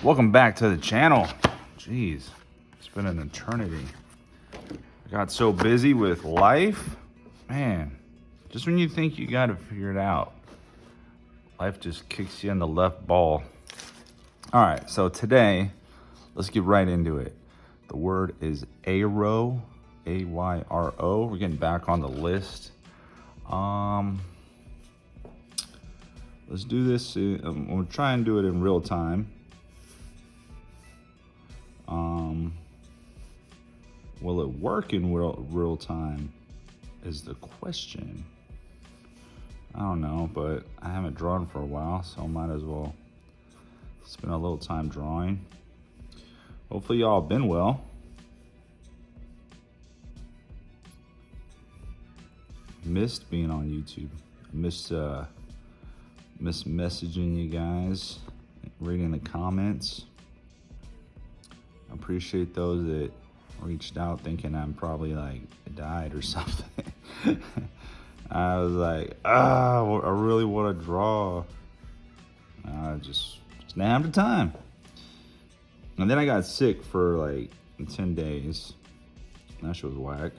Welcome back to the channel. Jeez, it's been an eternity. I got so busy with life. Man, just when you think you got it figured out, life just kicks you in the left ball. All right, so today, let's get right into it. The word is Ayro, A-Y-R-O. We're getting back on the list. Let's do this. I'm gonna try and do it in real time. Will it work in real time is the question. I don't know, but I haven't drawn for a while, so I might as well spend a little time drawing. Hopefully y'all have been well. Missed being on YouTube. Missed messaging you guys, reading the comments. I appreciate those that reached out thinking I'm probably like died or something. I was like, I really want to draw. I just didn't have the time. And then I got sick for like 10 days. That shit was whack.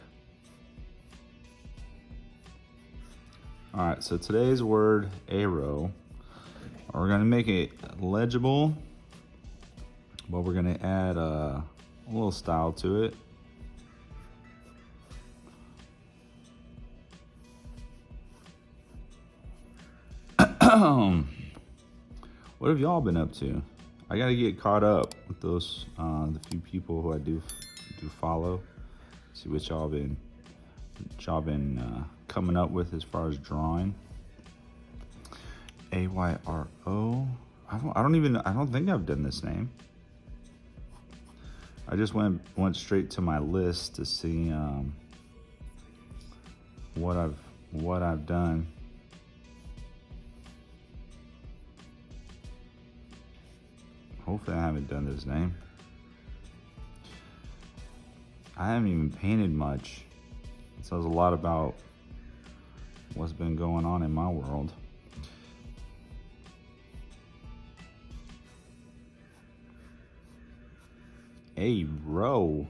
All right, so today's word, Ayro. We're gonna make it legible, but we're gonna add a little style to it. What have y'all been up to? I gotta get caught up with those the few people who I do follow. See what y'all been coming up with as far as drawing. Ayro. I don't think I've done this name. I just went straight to my list to see what I've done. Hopefully I haven't done this name. I haven't even painted much. It says a lot about what's been going on in my world. Ayro.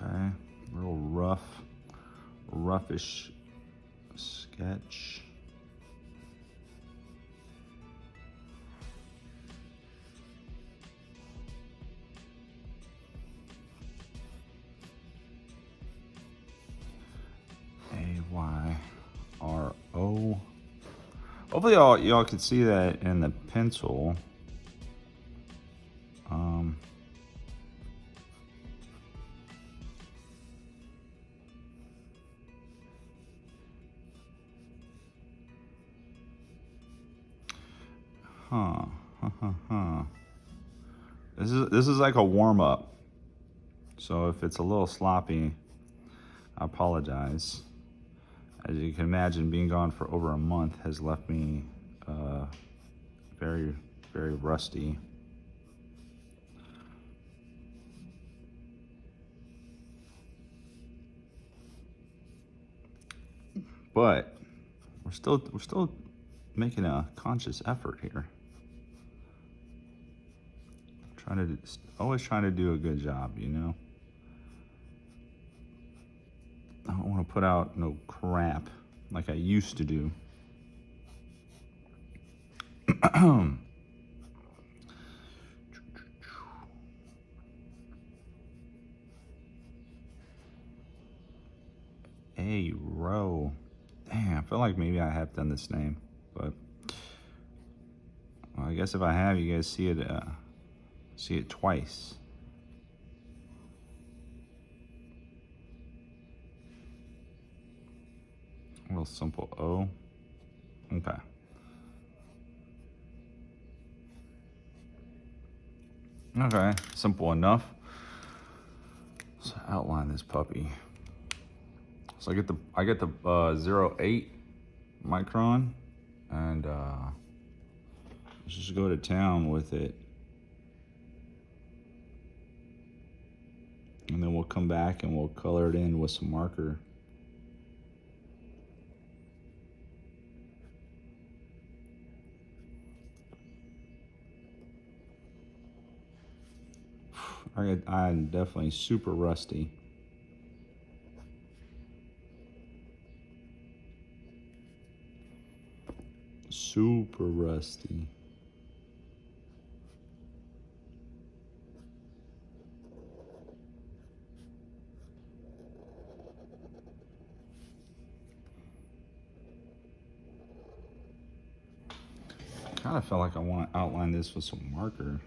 Okay, real roughish sketch. Ayro. Hopefully y'all can see that in the pencil. This is like a warm up. So if it's a little sloppy, I apologize. As you can imagine, being gone for over a month has left me very, very rusty. But we're still making a conscious effort here. Always trying to do a good job, you know. I don't want to put out no crap like I used to do. Ayro. Damn, I feel like maybe I have done this name, but well, I guess if I have, you guys see it twice. A real simple O. Okay. Okay, simple enough. Let's outline this puppy. So I get the 0.8 micron, and let's just go to town with it. And then we'll come back and we'll color it in with some marker. I'm definitely super rusty. Super rusty. Kind of felt like I want to outline this with some marker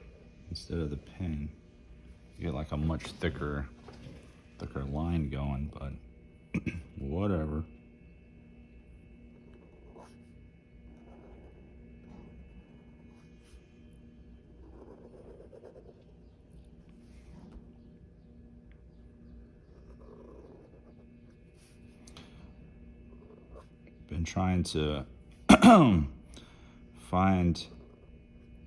instead of the pen. You get like a much thicker line going, but whatever. Been trying to find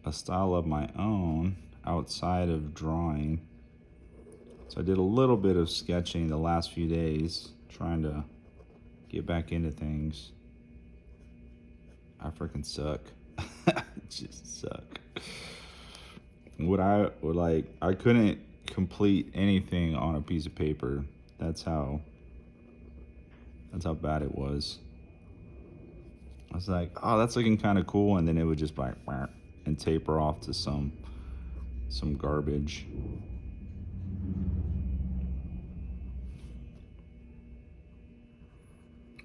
a style of my own outside of drawing. So I did a little bit of sketching the last few days, trying to get back into things. I freaking suck. Just suck. I couldn't complete anything on a piece of paper. That's how bad it was. I was like, oh, that's looking kind of cool, and then it would just like and taper off to some garbage.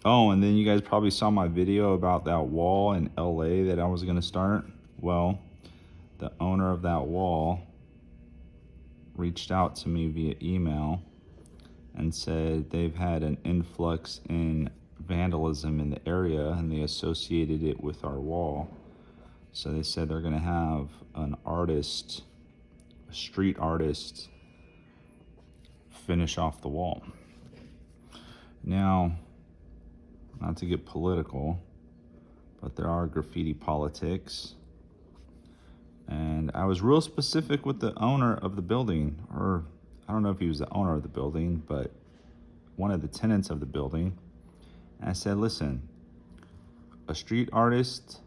Oh, and then you guys probably saw my video about that wall in LA that I was gonna start. Well, the owner of that wall reached out to me via email and said they've had an influx in vandalism in the area, and they associated it with our wall. So they said they're gonna have an artist, a street artist, finish off the wall. Now, not to get political, but there are graffiti politics. And I was real specific with the owner of the building, or I don't know if he was the owner of the building, but one of the tenants of the building. And I said, listen, a street artist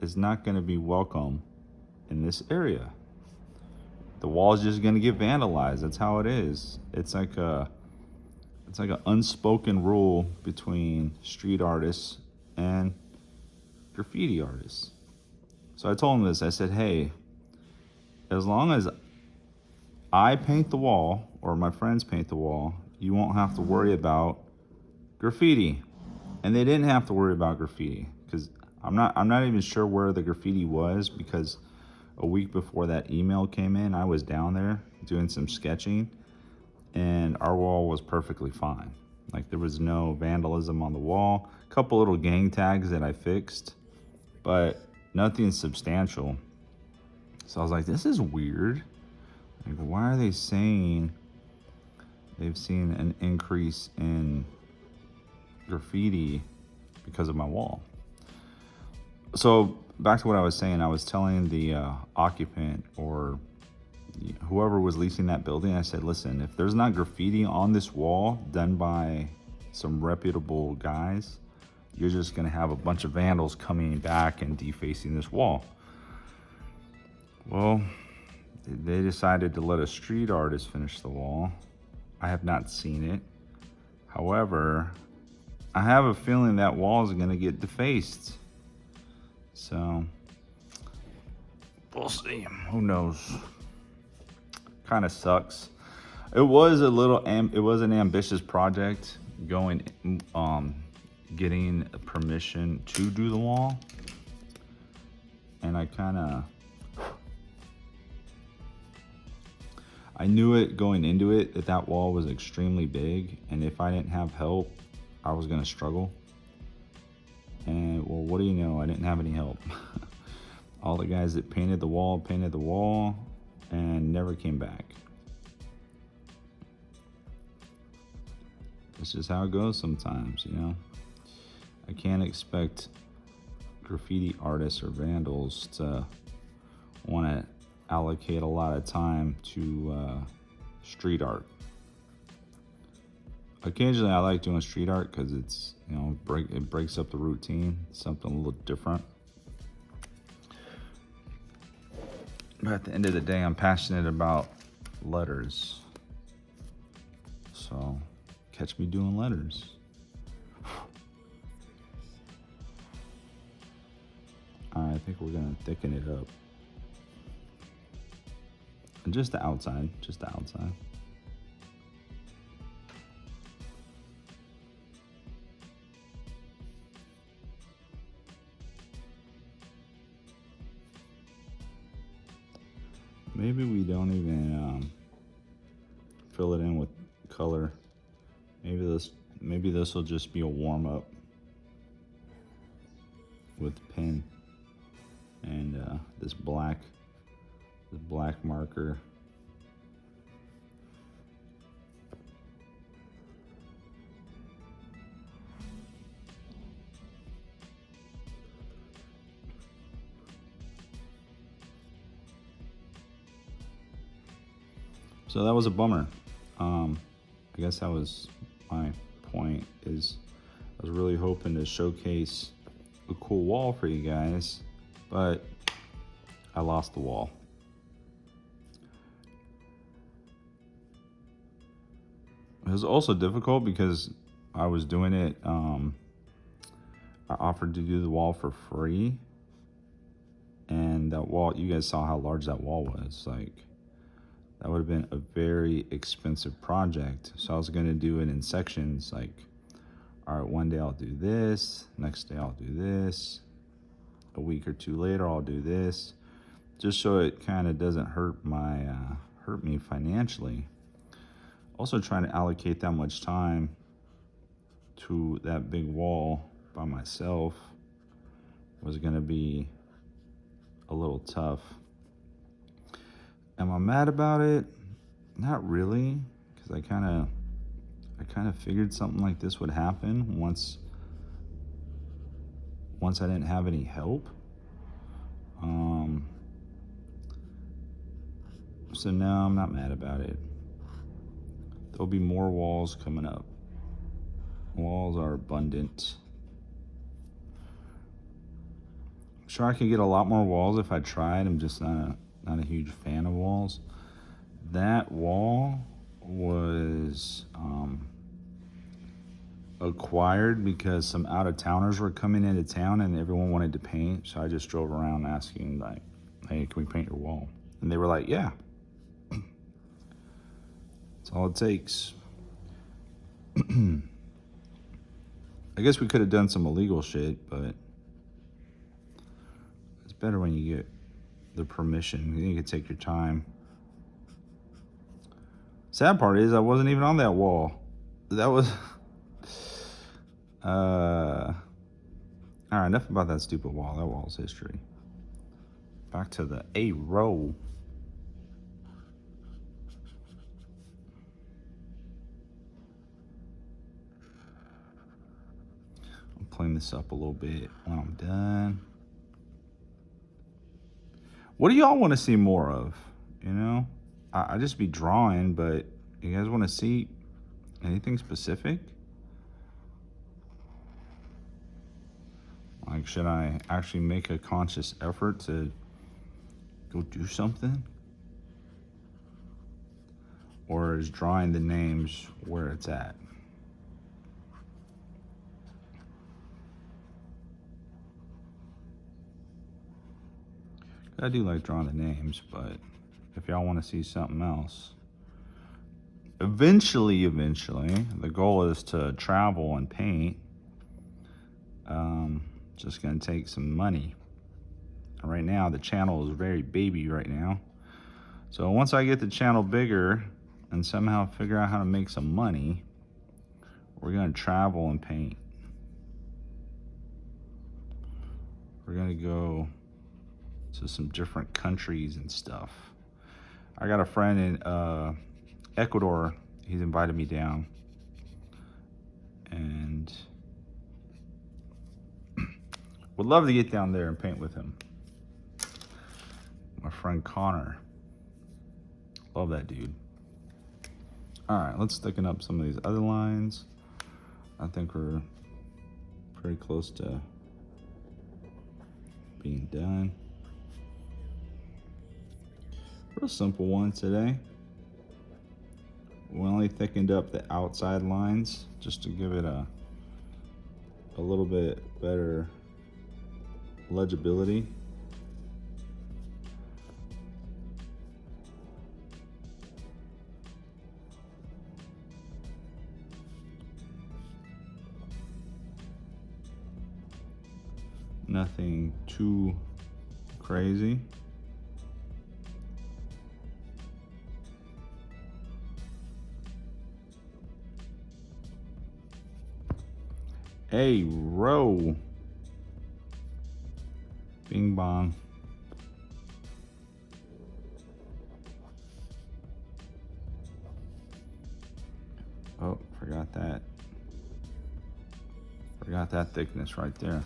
is not going to be welcome in this area. The wall is just going to get vandalized. That's how it is. It's like an unspoken rule between street artists and graffiti artists. So I told him this. I said, hey, as long as I paint the wall or my friends paint the wall, you won't have to worry about graffiti. And they didn't have to worry about graffiti because I'm not even sure where the graffiti was, because a week before that email came in, I was down there doing some sketching, and our wall was perfectly fine. Like, there was no vandalism on the wall. A couple little gang tags that I fixed, but nothing substantial. So I was like, this is weird. Like, why are they saying they've seen an increase in graffiti because of my wall? So back to what I was saying, I was telling the occupant or whoever was leasing that building, I said, listen, if there's not graffiti on this wall done by some reputable guys, you're just gonna have a bunch of vandals coming back and defacing this wall. Well, they decided to let a street artist finish the wall. I have not seen it. However, I have a feeling that wall is gonna get defaced. So we'll see. Who knows? Kind of sucks. It was an ambitious project getting permission to do the wall, and I knew it going into it that wall was extremely big, and if I didn't have help, I was gonna struggle. And well, what do you know? I didn't have any help. All the guys that painted the wall and never came back. It's just how it goes sometimes, you know? I can't expect graffiti artists or vandals to want to allocate a lot of time to street art. Occasionally I like doing street art because it's, you know, it breaks up the routine, something a little different. But at the end of the day, I'm passionate about letters. So catch me doing letters. Alright, I think we're gonna thicken it up. And just the outside, just the outside. Maybe we don't even fill it in with color. Maybe this will just be a warm up with pen and this black marker. So that was a bummer. I guess that was my point, is I was really hoping to showcase a cool wall for you guys, but I lost the wall. It was also difficult because I was doing it, I offered to do the wall for free, and that wall, you guys saw how large that wall was. Like, that would have been a very expensive project. So I was gonna do it in sections, like, all right, one day I'll do this, next day I'll do this, a week or two later I'll do this, just so it kind of doesn't hurt me financially. Also trying to allocate that much time to that big wall by myself was gonna be a little tough. Am I mad about it? Not really, because I kind of figured something like this would happen once I didn't have any help. So no, I'm not mad about it. There'll be more walls coming up. Walls are abundant. I'm sure I could get a lot more walls if I tried. I'm just not a huge fan of walls. That wall was acquired because some out-of-towners were coming into town and everyone wanted to paint. So I just drove around asking, like, hey, can we paint your wall? And they were like, yeah. That's all it takes. I guess we could have done some illegal shit, but it's better when you get the permission. You can take your time. Sad part is I wasn't even on that wall. That was all right, enough about that stupid wall. That wall's history. Back to the Ayro. I'll clean this up a little bit when I'm done. What do y'all want to see more of? You know, I just be drawing, but you guys want to see anything specific? Like, should I actually make a conscious effort to go do something? Or is drawing the names where it's at? I do like drawing the names, but if y'all want to see something else, eventually, the goal is to travel and paint. Just gonna take some money. Right now, the channel is very baby right now. So once I get the channel bigger and somehow figure out how to make some money, we're gonna travel and paint. We're gonna go to some different countries and stuff. I got a friend in Ecuador. He's invited me down, and would love to get down there and paint with him. My friend Connor. Love that dude. All right, let's thicken up some of these other lines. I think we're pretty close to being done. Real simple one today. We only thickened up the outside lines just to give it a little bit better legibility. Nothing too crazy. Ayro. Bing bong. Oh, forgot that. Forgot that thickness right there.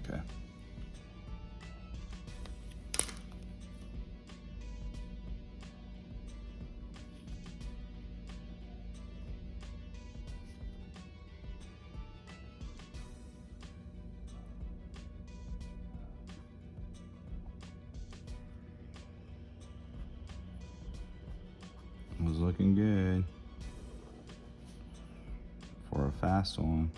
Okay. Was looking good for a fast one.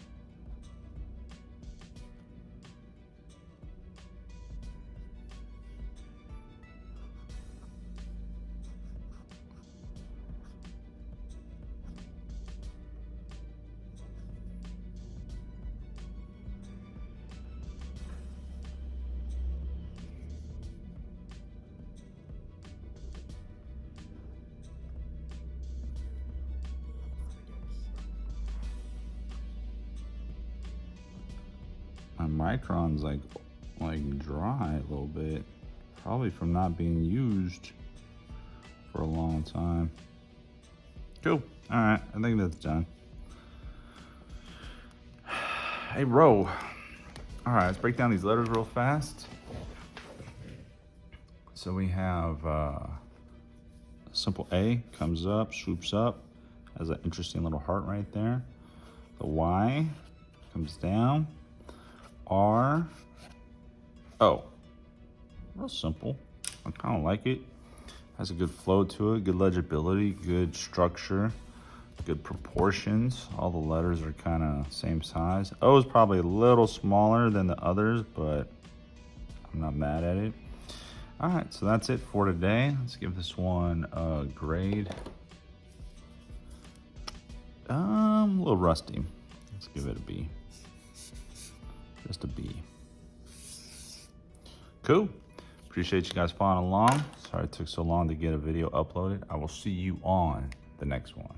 My micron's like dry a little bit, probably from not being used for a long time. Cool. All right, I think that's done. Ayro. All right, let's break down these letters real fast. So we have simple A comes up, swoops up, has an interesting little heart right there. The Y comes down. R, O. Real simple. I kind of like it. Has a good flow to it, good legibility, good structure, good proportions. All the letters are kind of same size. O is probably a little smaller than the others, but I'm not mad at it. All right, so that's it for today. Let's give this one a grade. A little rusty. Let's give it a B. Just a B. Cool. Appreciate you guys following along. Sorry it took so long to get a video uploaded. I will see you on the next one.